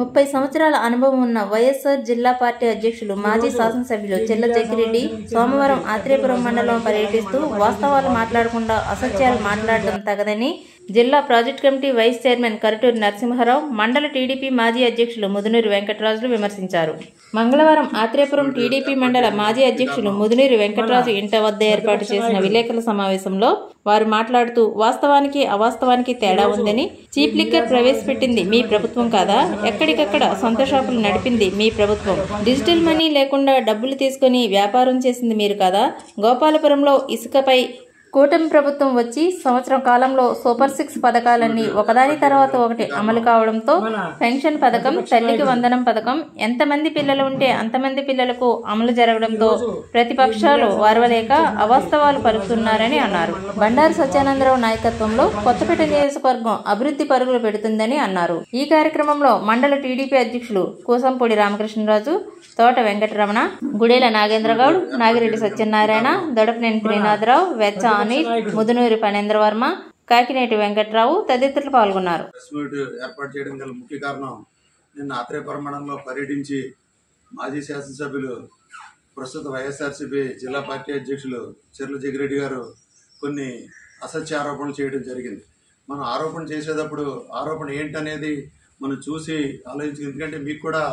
30 సంవత్సరాల అనుభవం ఉన్న వైఎస్ఆర్ జిల్లా పార్టీ అధ్యక్షులు మాజీ శాసనసభ్యులు చెల్ల జగ్గిరెడ్డి సోమవారం ఆత్రేయపురం మండలం పర్యటిస్తూ వాస్తవాలు మాట్లాడకుండా అసత్యాలు మాట్లాడడం తగదని జిల్లా project committee vice chairman Karaturi Narasimharao, మండల టీడీపీ మాజీ అధ్యక్షులు ముదునూరి వెంకటరాజులు విమర్శించారు. మంగళవారం ఆత్రేయపురం టీడీపీ మండల మాజీ అధ్యక్షులు ముదునూరి వెంకటరాజు ఇంట వద్ద ఏర్పాటు చేసిన విలేకరుల సమావేశంలో వారు మాట్లాడుతూ వాస్తవానికి అవాస్తవానికి తేడా ఉందని, చీప్ లిక్కర్ ప్రవేశపెట్టింది మీ ప్రభుత్వం కాదా, ఎక్కడికక్కడ సొంత షాపులు నడిపింది మీ ప్రభుత్వం, డిజిటల్ మనీ లేకుండా డబ్బులు తీసుకుని వ్యాపారం చేసింది మీరు కాదా, గోపాలపురంలో ఇసుకపై కూటమి ప్రభుత్వం వచ్చి సంవత్సరం కాలంలో సూపర్ 6 పథకాలన్నీ ఒకదాని తర్వాత ఒకటి అమలు కావడంతో పెన్షన్ పథకం, తల్లికి వందనం పథకం, ఎంతమంది పిల్లలు ఉంటే అంతమంది పిల్లలకు అమలు జరగడంతో ప్రతిపక్షాలు వారవలేక అవాస్తవాలు పలుకుతున్నారని అన్నారు. బండారు సత్యానందరావు నాయకత్వంలో కొత్తపేట నియోజకవర్గం అభివృద్ధి పరుగులు పెడుతుందని అన్నారు. ఈ కార్యక్రమంలో మండల టీడీపీ అధ్యక్షులు కూసంపూడి రామకృష్ణరాజు, తోట వెంకటరమణ, గుడేల నాగేంద్రగౌడ్, నాగిరెడ్డి సత్యనారాయణ, దొడపనేని త్రినాథరావు, వెచ్చ అనిల్, ముదునూరి ఫణేంద్రవర్మ, కాకినేటి వెంకట్రావు తదితరులు పాల్గొన్నారు. ఏర్పాటు చేయడం గల ముఖ్య కారణం, నిన్న ఆత్రేయపురం మండలంలో పర్యటించి మాజీ శాసనసభ్యులు ప్రస్తుత వైఎస్ఆర్సీపీ జిల్లా పార్టీ అధ్యక్షులు చెర్ల జగ్గిరెడ్డి గారు కొన్ని అసత్య ఆరోపణలు చేయడం జరిగింది. మనం ఆరోపణ చేసేటప్పుడు ఆరోపణ ఏంటనేది మనం చూసి ఆలోచించి, ఎందుకంటే మీకు కూడా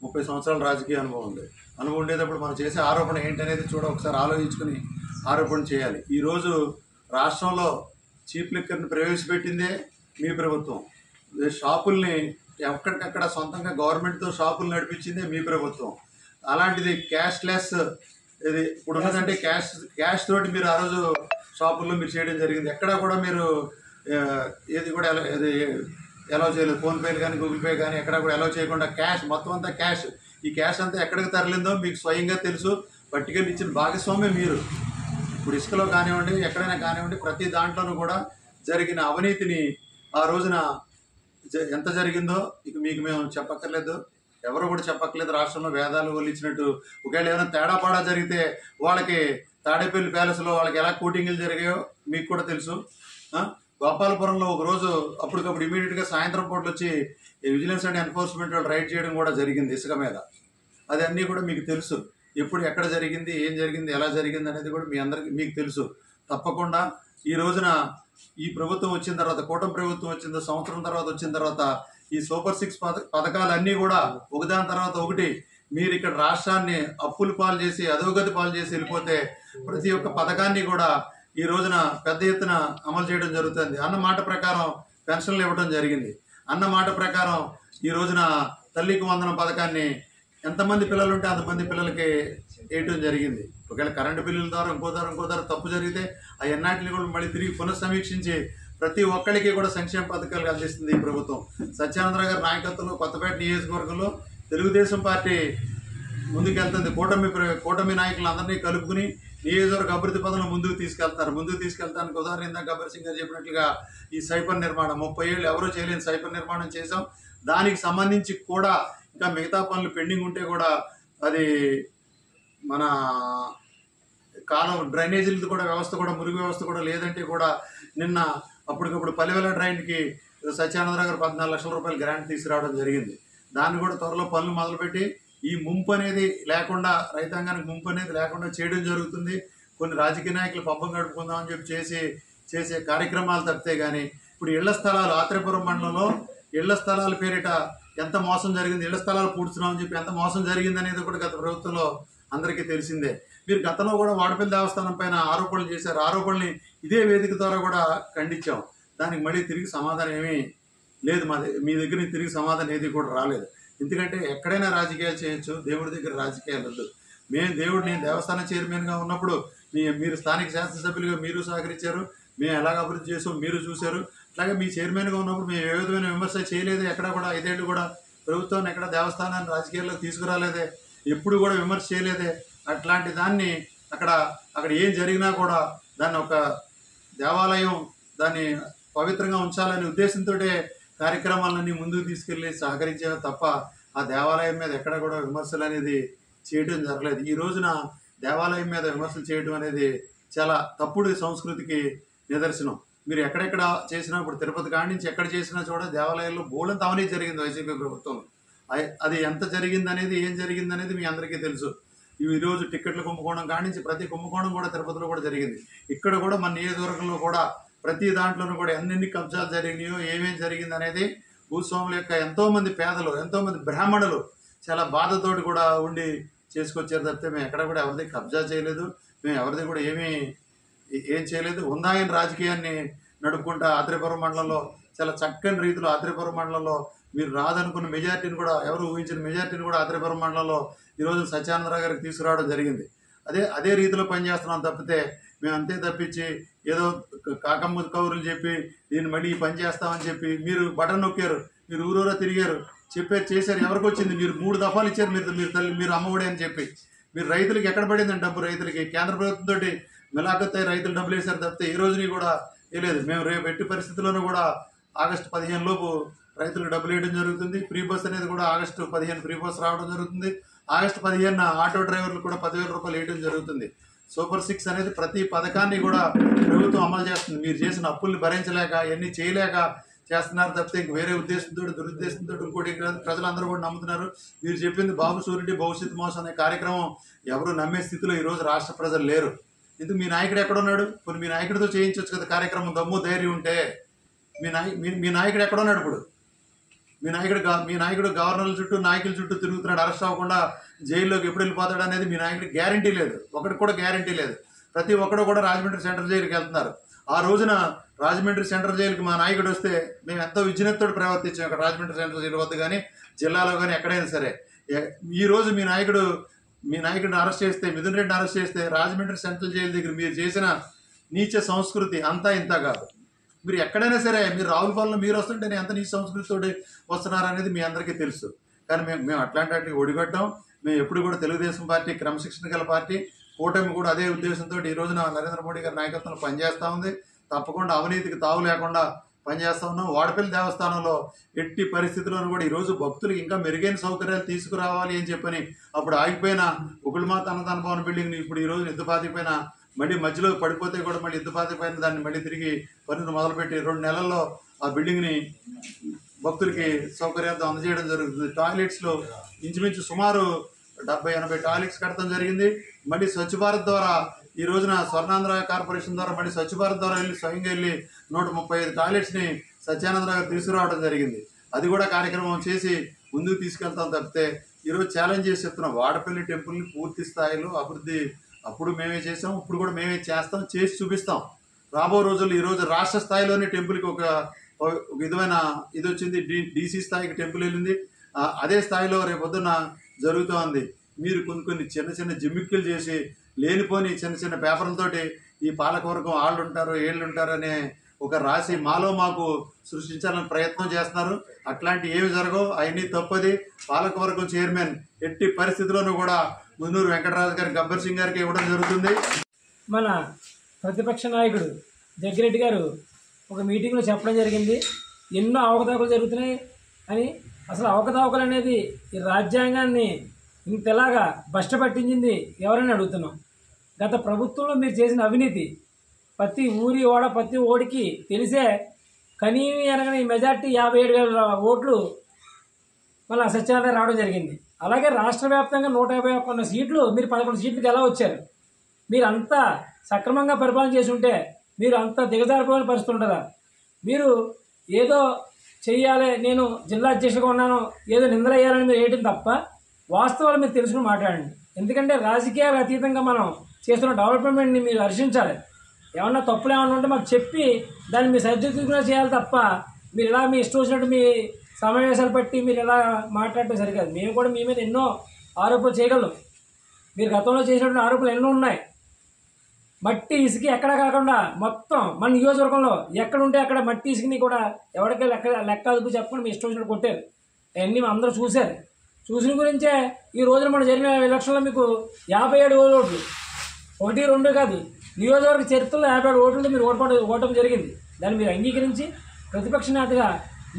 30 సంవత్సరాల రాజకీయ అనుభవం ఉంది. అనుభవం ఉండేటప్పుడు మనం చేసే ఆరోపణ ఏంటనేది ఒకసారి ఆలోచించుకుని ఆరోపణ చేయాలి. ఈరోజు రాష్ట్రంలో చీప్ లిక్కర్ని ప్రవేశపెట్టిందే మీ ప్రభుత్వం. షాపుల్ని ఎక్కడికక్కడ సొంతంగా గవర్నమెంట్తో షాపులు నడిపించిందే మీ ప్రభుత్వం. అలాంటిది క్యాష్లెస్, ఇది ఇప్పుడు ఉన్నదంటే క్యాష్ తోటి మీరు ఆ రోజు షాపుల్లో మీరు చేయడం జరిగింది. ఎక్కడా కూడా మీరు ఏది కూడా అలౌ చేయలేదు. ఫోన్పేలు కానీ గూగుల్ పే కానీ ఎక్కడా కూడా అలౌ చేయకుండా క్యాష్, మొత్తం అంతా క్యాష్. ఈ క్యాష్ అంతా ఎక్కడికి తరలిందో మీకు స్వయంగా తెలుసు. పట్టుకెళ్ళి ఇచ్చిన భాగస్వామ్యం మీరు. ఇప్పుడు ఇసుకలో కానివ్వండి, ఎక్కడైనా కానివ్వండి, ప్రతి దాంట్లోనూ కూడా జరిగిన అవినీతిని ఆ రోజున ఎంత జరిగిందో ఇక మీకు మేము చెప్పక్కర్లేదు, ఎవరు కూడా చెప్పక్కర్లేదు. రాష్ట్రంలో వేదాలు వల్లించినట్టు ఒకవేళ ఏమైనా తేడాపాడా జరిగితే వాళ్ళకి తాడేపల్లి ప్యాలెస్లో వాళ్ళకి ఎలా కూటింగ్లు జరిగాయో మీకు కూడా తెలుసు. గోపాలపురంలో ఒకరోజు అప్పటికప్పుడు ఇమీడియట్గా సాయంత్రం పూటలు వచ్చి విజిలెన్స్ అండ్ ఎన్ఫోర్స్మెంట్ వాళ్ళు రైడ్ చేయడం కూడా జరిగింది ఇసుక మీద. అది అన్నీ కూడా మీకు తెలుసు. ఎప్పుడు ఎక్కడ జరిగింది, ఏం జరిగింది, ఎలా జరిగింది అనేది కూడా మీ అందరికీ మీకు తెలుసు. తప్పకుండా ఈ రోజున ఈ ప్రభుత్వం వచ్చిన తర్వాత, కూటమి ప్రభుత్వం వచ్చిన సంవత్సరం తర్వాత వచ్చిన తర్వాత ఈ సూపర్ 6 పథకాలన్నీ కూడా ఒకదాని తర్వాత ఒకటి మీరు ఇక్కడ రాష్ట్రాన్ని అప్పులు పాలు చేసి అధోగతి పాలు చేసి వెళ్ళిపోతే ప్రతి ఒక్క పథకాన్ని కూడా ఈ రోజున పెద్ద ఎత్తున అమలు చేయడం జరుగుతుంది. అన్న మాట ప్రకారం పెన్షన్లు ఇవ్వడం జరిగింది. అన్న మాట ప్రకారం ఈ రోజున తల్లికి వందనం పథకాన్ని ఎంతమంది పిల్లలు ఉంటే అంతమంది పిల్లలకి వేయటం జరిగింది. ఒకవేళ కరెంటు బిల్లుల ద్వారా ఇంకో ద్వారా తప్పు జరిగితే ఆ ఎన్నాటిని కూడా మళ్ళీ తిరిగి పునఃసమీక్షించి ప్రతి ఒక్కరికి కూడా సంక్షేమ పథకాలు అందిస్తుంది ఈ ప్రభుత్వం. సత్యానందరావు గారి నాయకత్వంలో కొత్తపేట నియోజకవర్గంలో తెలుగుదేశం పార్టీ ముందుకెళ్తుంది. కూటమి నాయకులందరినీ కలుపుకుని నియోజకవర్గ అభివృద్ధి పదంలో ముందుకు తీసుకెళ్తానికి ఉదాహరణ ఇందాక గబ్బర్ సింగ్ గారు చెప్పినట్లుగా ఈ సైబర్ నిర్మాణం 30 ఏళ్ళు ఎవరూ చేయలేని సైబర్ నిర్మాణం చేసాం. దానికి సంబంధించి కూడా ఇంకా మిగతా పనులు పెండింగ్ ఉంటే కూడా అది మన కాలం డ్రైనేజీలది కూడా వ్యవస్థ కూడా, మురుగు వ్యవస్థ కూడా లేదంటే కూడా నిన్న అప్పటికప్పుడు పల్లెవెల డ్రైన్కి సత్యానందరావు గారు 14 లక్షల రూపాయలు గ్రాంట్ తీసుకురావడం జరిగింది. దాన్ని కూడా త్వరలో పనులు మొదలుపెట్టి ఈ ముంపు అనేది లేకుండా, రైతాంగానికి ముంపు అనేది లేకుండా చేయడం జరుగుతుంది. కొన్ని రాజకీయ నాయకులు పబ్బం గడుపుకుందామని చెప్పి చేసే కార్యక్రమాలు తప్పితే కానీ ఇప్పుడు ఇళ్ల స్థలాలు ఆత్రేయపురం మండలంలో ఇళ్ల స్థలాల పేరిట ఎంత మోసం జరిగింది, ఇళ్ల స్థలాలు పూడ్చున్నామని చెప్పి ఎంత మోసం జరిగింది అనేది కూడా గత ప్రభుత్వంలో అందరికీ తెలిసిందే. మీరు గతంలో కూడా వాడపల్లి దేవస్థానం పైన ఆరోపణలు చేశారు. ఆరోపణల్ని ఇదే వేదిక ద్వారా కూడా ఖండించాం. దానికి మళ్ళీ తిరిగి సమాధానం ఏమీ లేదు. మీ దగ్గర నుంచి తిరిగి సమాధానం ఏది కూడా రాలేదు. ఎందుకంటే ఎక్కడైనా రాజకీయాలు చేయొచ్చు, దేవుడి దగ్గర రాజకీయాలు వద్దు. నేను దేవస్థాన చైర్మన్గా ఉన్నప్పుడు మీరు స్థానిక శాసనసభ్యులుగా మీరు సహకరించారు, మేము ఎలాగ అభివృద్ధి చేసాం మీరు చూశారు. అట్లాగే మీ చైర్మన్గా ఉన్నప్పుడు మేము ఏ విధమైన విమర్శ చేయలేదే, ఎక్కడ కూడా 5 ఏళ్ళు కూడా ప్రభుత్వాన్ని ఎక్కడ దేవస్థానాన్ని రాజకీయాల్లోకి తీసుకురాలేదే, ఎప్పుడు కూడా విమర్శ చేయలేదే. అట్లాంటి దాన్ని అక్కడ ఏం జరిగినా కూడా దాన్ని ఒక దేవాలయం దాన్ని పవిత్రంగా ఉంచాలనే ఉద్దేశంతో కార్యక్రమాలన్నీ ముందుకు తీసుకెళ్ళి సహకరించారు తప్ప ఆ దేవాలయం మీద ఎక్కడ కూడా విమర్శలు అనేది చేయడం జరగలేదు. ఈ రోజున దేవాలయం మీద విమర్శలు చేయడం అనేది చాలా తప్పుడు సంస్కృతికి నిదర్శనం. మీరు ఎక్కడెక్కడ చేసినా, ఇప్పుడు తిరుపతి కాడి నుంచి ఎక్కడ చేసినా చూడ దేవాలయాల్లో బోలంత అవినీతి జరిగింది వైసీపీ ప్రభుత్వంలో. అది ఎంత జరిగిందనేది, ఏం జరిగిందనేది మీ అందరికీ తెలుసు. ఈరోజు టిక్కెట్ల కుంభకోణం కానించి ప్రతి కుంభకోణం కూడా తిరుపతిలో కూడా జరిగింది. ఇక్కడ కూడా మన నియోజకవర్గంలో కూడా ప్రతి దాంట్లోనూ కూడా ఎన్ని కబ్జాలు జరిగినాయో, ఏమేమి జరిగింది అనేది భూస్వాముల యొక్క ఎంతోమంది పేదలు, ఎంతోమంది బ్రాహ్మణులు చాలా బాధతోటి కూడా ఉండి చేసుకొచ్చారు తప్పితే మేము ఎక్కడ కూడా ఎవరిది కబ్జా చేయలేదు, మేము ఎవరిది కూడా ఏం చేయలేదు. ఉందాయని రాజకీయాన్ని నడుపుకుంటా ఆత్రేయపురం మండలంలో చాలా చక్కని రీతిలో ఆత్రేయపురం మండలంలో మీరు రాదనుకున్న మెజార్టీని కూడా, ఎవరు ఊహించిన మెజార్టీని కూడా ఆత్రేయపురం మండలంలో ఈరోజు సత్యానందరావు గారికి తీసుకురావడం జరిగింది. అదే రీతిలో పనిచేస్తున్నాం తప్పితే మేము అంతే తప్పించి ఏదో కాకమ్మ కౌరులు చెప్పి దీన్ని మళ్ళీ పని చేస్తామని చెప్పి మీరు బటన్ నొక్కారు, మీరు ఊరూరా తిరిగారు, చేశారు. ఎవరికి వచ్చింది? మీరు 3 దఫాలు ఇచ్చారు. మీరు అమ్మఒడి అని చెప్పి మీరు రైతులకి ఎక్కడ పడిందండి డబ్బు? రైతులకి కేంద్ర ప్రభుత్వంతో మిలాఖత్ రైతులు డబ్బులు వేశారు తప్పితే ఈ రోజుని కూడా వేయలేదు. మేము రేపు ఎట్టి పరిస్థితుల్లోనూ కూడా ఆగస్టు 15 లోపు రైతులకు డబ్బులు వేయడం జరుగుతుంది. ఫ్రీ బస్ అనేది కూడా ఆగస్టు 15 ఫ్రీ బస్ రావడం జరుగుతుంది. ఆగస్టు 15 ఆటో డ్రైవర్లు కూడా 10,000 రూపాయలు వేయడం జరుగుతుంది. సూపర్ 6 అనేది ప్రతి పథకాన్ని కూడా ప్రభుత్వం అమలు చేస్తుంది. మీరు చేసిన అప్పుల్ని భరించలేక, ఎన్ని చేయలేక చేస్తున్నారు తప్పితే ఇంక వేరే ఉద్దేశంతో, దురుద్దేశంతో ఇంకోటి ప్రజలందరూ కూడా నమ్ముతున్నారు. మీరు చెప్పింది బాబు సూరెడ్డి భవిష్యత్ మోసం అనే కార్యక్రమం ఎవరు నమ్మే స్థితిలో ఈరోజు రాష్ట్ర ప్రజలు లేరు. ఎందుకు? మీ నాయకుడు ఎక్కడున్నాడు? కొన్ని మీ నాయకుడితో చేయించవచ్చు కదా కార్యక్రమం, దమ్ము ధైర్యం ఉంటే. మీ నాయకుడు ఎక్కడున్నాడు? ఇప్పుడు మీ నాయకుడు గవర్నర్ల చుట్టూ, నాయకుల చుట్టూ తిరుగుతున్నాడు. అరెస్ట్ అవ్వకుండా జైల్లోకి ఎప్పుడు వెళ్ళిపోతాడు అనేది మీ నాయకుడికి గ్యారంటీ లేదు. ఒకటి కూడా గ్యారంటీ లేదు. ప్రతి ఒక్కడు కూడా రాజమండ్రి సెంట్రల్ జైలుకి వెళ్తున్నారు. ఆ రోజున రాజమండ్రి సెంట్రల్ జైలుకి మా నాయకుడు వస్తే మేము ఎంతో విజ్ఞతతో ప్రవర్తించాం. ఇక్కడ రాజమండ్రి సెంట్రల్ జైలు వద్ద కానీ, జిల్లాలో కానీ ఎక్కడైనా సరే. ఈరోజు మీ నాయకుడిని అరెస్ట్ చేస్తే, మిథున్ రెడ్డిని అరెస్ట్ చేస్తే రాజమండ్రి సెంట్రల్ జైలు దగ్గర మీరు చేసిన నీచ సంస్కృతి అంతా ఇంత కాదు. మీరు ఎక్కడైనా సరే, మీరు రావులపాలెంలో మీరు వస్తుంటే ఎంత నీచ సంస్కృతితో వస్తున్నారనేది మీ అందరికీ తెలుసు. కానీ మేము అట్లాంటి వాటికి ఒడిగట్టాం. మేము ఎప్పుడు కూడా తెలుగుదేశం పార్టీ క్రమశిక్షణ గల పార్టీ, కూటమి కూడా అదే ఉద్దేశంతో ఈ రోజున నరేంద్ర మోడీ గారి నాయకత్వంలో పనిచేస్తూ ఉంది. తప్పకుండా అవినీతికి తావు లేకుండా పనిచేస్తూ ఉన్నాం. వాడపల్లి దేవస్థానంలో ఎట్టి పరిస్థితుల్లోనూ కూడా ఈరోజు భక్తులకు ఇంకా మెరుగైన సౌకర్యాలు తీసుకురావాలి అని చెప్పని అప్పుడు ఆగిపోయిన ఉగుళమాత అన్నదాన భవన బిల్డింగ్ని ఇప్పుడు ఈరోజు ఎత్తుపాతిపోయిన, మళ్ళీ మధ్యలో పడిపోతే కూడా మళ్ళీ ఎత్తుపాతిపోయిన దాన్ని మళ్ళీ తిరిగి పనులు మొదలుపెట్టి 2 నెలల్లో ఆ బిల్డింగ్ని భక్తులకి సౌకర్యాలతో అందజేయడం జరుగుతుంది. టాయిలెట్స్లో ఇంచుమించు సుమారు 70-80 టాయిలెట్స్ కట్టడం జరిగింది. మళ్ళీ స్వచ్ఛ భారత్ ద్వారా ఈ రోజున స్వర్ణాంధ్ర కార్పొరేషన్ ద్వారా మళ్ళీ స్వచ్ఛ భారత్ ద్వారా స్వయంగా వెళ్ళి 135 టాయిలెట్స్ని సత్యానందరావు గారు తీసుకురావడం జరిగింది. అది కూడా కార్యక్రమం చేసి ముందుకు తీసుకెళ్తాం తప్పితే ఈరోజు ఛాలెంజ్ చేసి చెప్తున్నాం. వాడపల్లి టెంపుల్ని పూర్తి స్థాయిలో అభివృద్ధి అప్పుడు మేమే చేసాం, ఇప్పుడు కూడా మేమే చేస్తాం, చేసి చూపిస్తాం. రాబో రోజుల్లో ఈరోజు రాష్ట్ర స్థాయిలోనే టెంపుల్కి ఒక విధమైన ఇది వచ్చింది. డీసీ స్థాయికి టెంపుల్ వెళ్ళింది. అదే స్థాయిలో రేపొద్దున జరుగుతూ ఉంది. మీరు కొన్ని చిన్న జిమ్మిక్కులు చేసి లేనిపోని చిన్న పేపర్లతోటి ఈ పాలకవర్గం వాళ్ళు ఉంటారు, ఏళ్ళు ఉంటారు అనే ఒక రాసి మాకు సృష్టించాలని ప్రయత్నం చేస్తున్నారు. అట్లాంటి ఏమి జరగవు, అవన్నీ తప్పది. పాలకవర్గం చైర్మన్ ఎట్టి పరిస్థితుల్లోనూ కూడా మున్నూరు వెంకటరాజు గారి, గబ్బర్ సింగ్ గారికి ఇవ్వడం జరుగుతుంది. మన ప్రతిపక్ష నాయకుడు జగ్గిరెడ్డి గారు ఒక మీటింగ్లో చెప్పడం జరిగింది, ఎన్నో అవకతవకలు జరుగుతున్నాయి అని. అసలు అవకతవకలు అనేది ఈ రాజ్యాంగాన్ని ఇంతలాగా బస్ట పట్టించింది ఎవరని అడుగుతున్నాం. గత ప్రభుత్వంలో మీరు చేసిన అవినీతి ప్రతి ఓడికి తెలిసే కనీవి అనగానే మెజార్టీ 57,000 ఓట్లు మన సత్యానంద రావడం జరిగింది. అలాగే రాష్ట్ర వ్యాప్తంగా 151 సీట్లు, మీరు 11 సీట్లకి ఎలా వచ్చారు? మీరు అంతా సక్రమంగా పరిపాలన చేసి ఉంటే మీరు అంత దిగజారిపోయిన పరిస్థితి ఉంటుందా? మీరు ఏదో చెయ్యాలి, నేను జిల్లా అధ్యక్షుడిగా ఉన్నాను, ఏదో నిందలయ్యాలని మీరు వేయటం తప్ప వాస్తవాలు మీరు తెలుసుకుని మాట్లాడండి. ఎందుకంటే రాజకీయాలకు అతీతంగా మనం చేస్తున్న డెవలప్మెంట్ని మీరు హర్షించాలి. ఏమన్నా తప్పులు ఏమన్నా ఉంటే మాకు చెప్పి దాన్ని మీ సరిదిద్దుకునే చేయాలి తప్ప మీరు ఇలా మీ ఇష్టం వచ్చినట్టు మీ సమావేశాలు బట్టి మీరు ఇలా మాట్లాడటం సరికాదు. మేము కూడా మీ మీద ఎన్నో ఆరోపణలు చేయగలం. మీరు గతంలో చేసినటువంటి ఆరోపణలు ఎన్నో ఉన్నాయి. మట్టి ఇసుక ఎక్కడ కాకుండా మొత్తం మన నియోజకవర్గంలో ఎక్కడ ఉంటే అక్కడ మట్టి ఇసుకని కూడా ఎవరికైనా లెక్క అదుపు చెప్పకుండా మీ ఇష్టం వచ్చినట్టు కొట్టారు. అవన్నీ అందరూ చూశారు. చూసిన గురించే ఈ రోజున మనం జరిగిన ఎలక్షన్లో మీకు 57 ఓట్లు, 1-2 కాదు, నియోజకవర్గ చరిత్రలో 57 ఓట్లతో మీరు ఓటమి జరిగింది. దాన్ని మీరు అంగీకరించి ప్రతిపక్ష నేతగా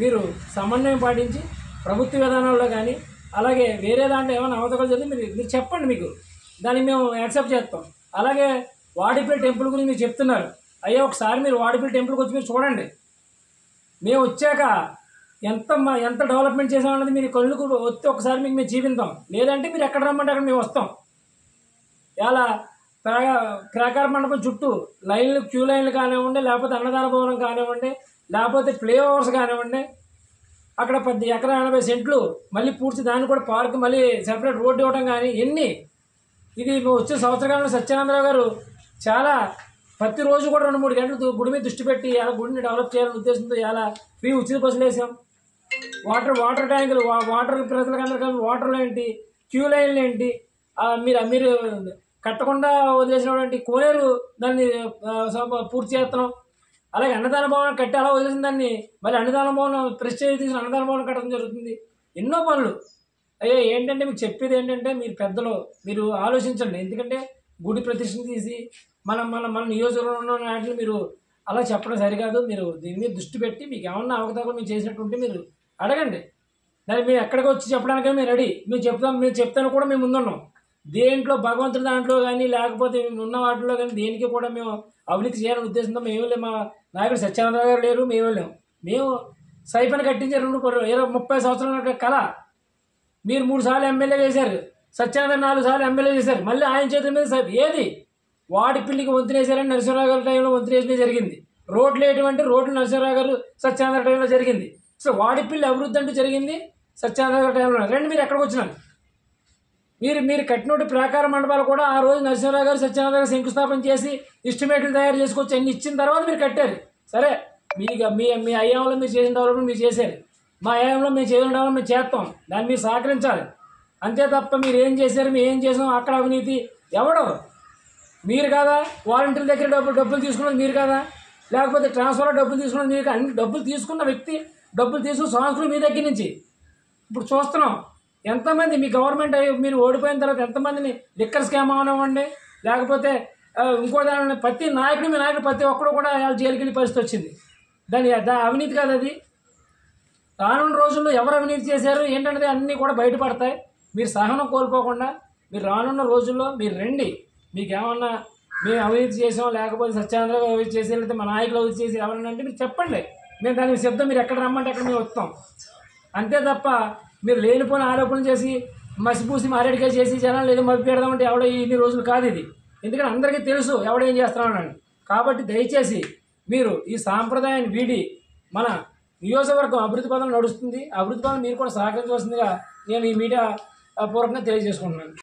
మీరు సమన్వయం పాటించి ప్రభుత్వ విధానాల్లో కానీ అలాగే వేరే దాంట్లో ఏమైనా అవతకలు జరిగితే మీరు చెప్పండి, మీకు దాన్ని మేము యాక్సెప్ట్ చేస్తాం. అలాగే వాడిపల్లి టెంపుల్ గురించి మీరు చెప్తున్నారు. అయ్యా ఒకసారి మీరు వాడిపల్లి టెంపుల్కి వచ్చి మీరు చూడండి. మేము వచ్చాక ఎంత డెవలప్మెంట్ చేసామన్నది మీరు కళ్ళకు వస్తే ఒకసారి మీకు మేము చూపిద్దాం. లేదంటే మీరు ఎక్కడ రమ్మంటే అక్కడ మేము వస్తాం. ఇలా ప్రాకార మండపం చుట్టూ లైన్లు, క్యూ లైన్లు కానివ్వండి, లేకపోతే అన్నదాన భవనం కానివ్వండి, లేకపోతే ఫ్లైఓవర్స్ కానివ్వండి, అక్కడ 10 ఎకరా 80 సెంట్లు మళ్ళీ పూర్తి దాన్ని కూడా పార్క్ మళ్ళీ సెపరేట్ రోడ్డు ఇవ్వడం కానీ ఇది వచ్చే సంవత్సరకాలంలో సత్యానందరావు గారు చాలా ప్రతిరోజు కూడా 2-3 గంటలు గుడి మీద దృష్టి పెట్టి ఇలా గుడిని డెవలప్ చేయాలనే ఉద్దేశంతో ఇలా ఫ్రీ ఉచిత బస్సులు వేసాం. వాటర్ ట్యాంకులు, వాటర్ ప్రజలకు అందరికీ వాటర్లు ఏంటి, క్యూ లైన్లు ఏంటి, మీరు కట్టకుండా వదిలేసినటువంటి కోనేరు దాన్ని పూర్తి చేస్తున్నాం. అలాగే అన్నదాన భవనం కట్టి అలా వదిలేసిన దాన్ని మళ్ళీ అన్నదాన భవనం ప్రెస్టేజ్ తీసిన అన్నదాన భవనం కట్టడం జరుగుతుంది. ఎన్నో పనులు. ఏంటంటే మీకు చెప్పేది ఏంటంటే మీరు పెద్దలు మీరు ఆలోచించండి. ఎందుకంటే గుడి ప్రతిష్టను తీసి మన నియోజకవర్గంలో ఉన్న వాటిని మీరు అలా చెప్పడం సరికాదు. మీరు దీని మీద దృష్టి పెట్టి మీకు ఏమన్నా అవకతవకలు మీరు చేసినట్టుంటే మీరు అడగండి. దాన్ని మేము ఎక్కడికి వచ్చి చెప్పడానికే మేము రెడీ. మేము చెప్తాను కూడా మేము ముందున్నాం. దేంట్లో భగవంతుడి దాంట్లో కానీ లేకపోతే ఉన్న వాటిలో కానీ దేనికి కూడా మేము అవినీతి చేయాలని ఉద్దేశంతో మేము లేము. మా నాయకుడు సత్యానందరావు గారు లేరు, మేము లేము. మేము సైపన్ కట్టించే 30 సంవత్సరాల కళ. మీరు 3 సార్లు ఎమ్మెల్యే చేశారు, సత్యానంద 4 సార్లు ఎమ్మెల్యే చేశారు. మళ్ళీ ఆయన చేతుల మీద ఏది వాడిపిల్లికి వంతునేసారని నరసింహరావు గారి టైంలో వంతునేసే జరిగింది. రోడ్లు వేయటువంటి రోడ్లు నరసింహరావు గారు సత్యానంద టైంలో జరిగింది. సో వాడిపిల్లి అభివృద్ధి అంటూ జరిగింది సత్యానంద గారి టైంలో. రండి మీరు ఎక్కడికి వచ్చినారు. మీరు కట్టినోటి ప్రాకార మండపాలు కూడా ఆ రోజు నరసింహరావు గారు సత్యానంద గారు శంకుస్థాపన చేసి ఎస్టిమేట్లు తయారు చేసుకొచ్చి అన్ని ఇచ్చిన తర్వాత మీరు కట్టారు. సరే మీ అయ్యాంలో మీరు చేసిన డెవలప్మెంట్ మీరు చేశారు, మా అయ్యాంలో మేము చేసిన డెవలప్మెంట్ మేము చేస్తాం. దాన్ని మీరు సహకరించాలి. అంతే తప్ప మీరు ఏం చేశారు, మేము ఏం చేసాం అక్కడ అవినీతి ఎవడో మీరు కాదా? వాలంటీర్ల దగ్గర డబ్బులు తీసుకున్నది మీరు కాదా? లేకపోతే ట్రాన్స్ఫర్లో డబ్బులు తీసుకున్నది మీరు కాదా? అన్ని డబ్బులు తీసుకున్న వ్యక్తి డబ్బులు తీసుకున్న సంవత్సరం మీ దగ్గర నుంచి ఇప్పుడు చూస్తున్నాం. ఎంతమంది మీ గవర్నమెంట్ మీరు ఓడిపోయిన తర్వాత ఎంతమందిని లిక్కర్ స్కామ్ అవనివ్వండి, లేకపోతే ఇంకో దాని ప్రతి నాయకుడు మీ నాయకుడు ప్రతి ఒక్కరు కూడా జైలుకి వెళ్ళే పరిస్థితి వచ్చింది. దాని అవినీతి కాదు అది. రానున్న రోజుల్లో ఎవరు అవినీతి చేశారు ఏంటంటే అన్నీ కూడా బయటపడతాయి. మీరు సహనం కోల్పోకుండా మీరు రానున్న రోజుల్లో మీరు రండి. మీకు ఏమన్నా మేము అవినీతి చేసాం, లేకపోతే సత్యానందరావు అవినీతి చేసి, లేకపోతే మా నాయకులు అవినీతి చేసి ఎవరన్నా అంటే మీరు చెప్పండి. మేము దానికి శబ్దం మీరు ఎక్కడ రమ్మంటే అక్కడ మేము వస్తాం. అంతే తప్ప మీరు లేనిపోయిన ఆరోపణలు చేసి మసిపూసి మారేడికాయ చేసి జనాలు ఏదో మభ్య పెడదామంటే ఎవడో ఇన్ని రోజులు కాదు ఇది. ఎందుకంటే అందరికీ తెలుసు ఎవడేం చేస్తున్నాడని. కాబట్టి దయచేసి మీరు ఈ సాంప్రదాయాన్ని వీడి మన నియోజకవర్గం అభివృద్ధి పథం నడుస్తుంది. అభివృద్ధి పథం మీరు కూడా సహకరించవలసిందిగా నేను ఈ మీడియా పూర్వకంగా తెలియజేసుకుంటున్నాను.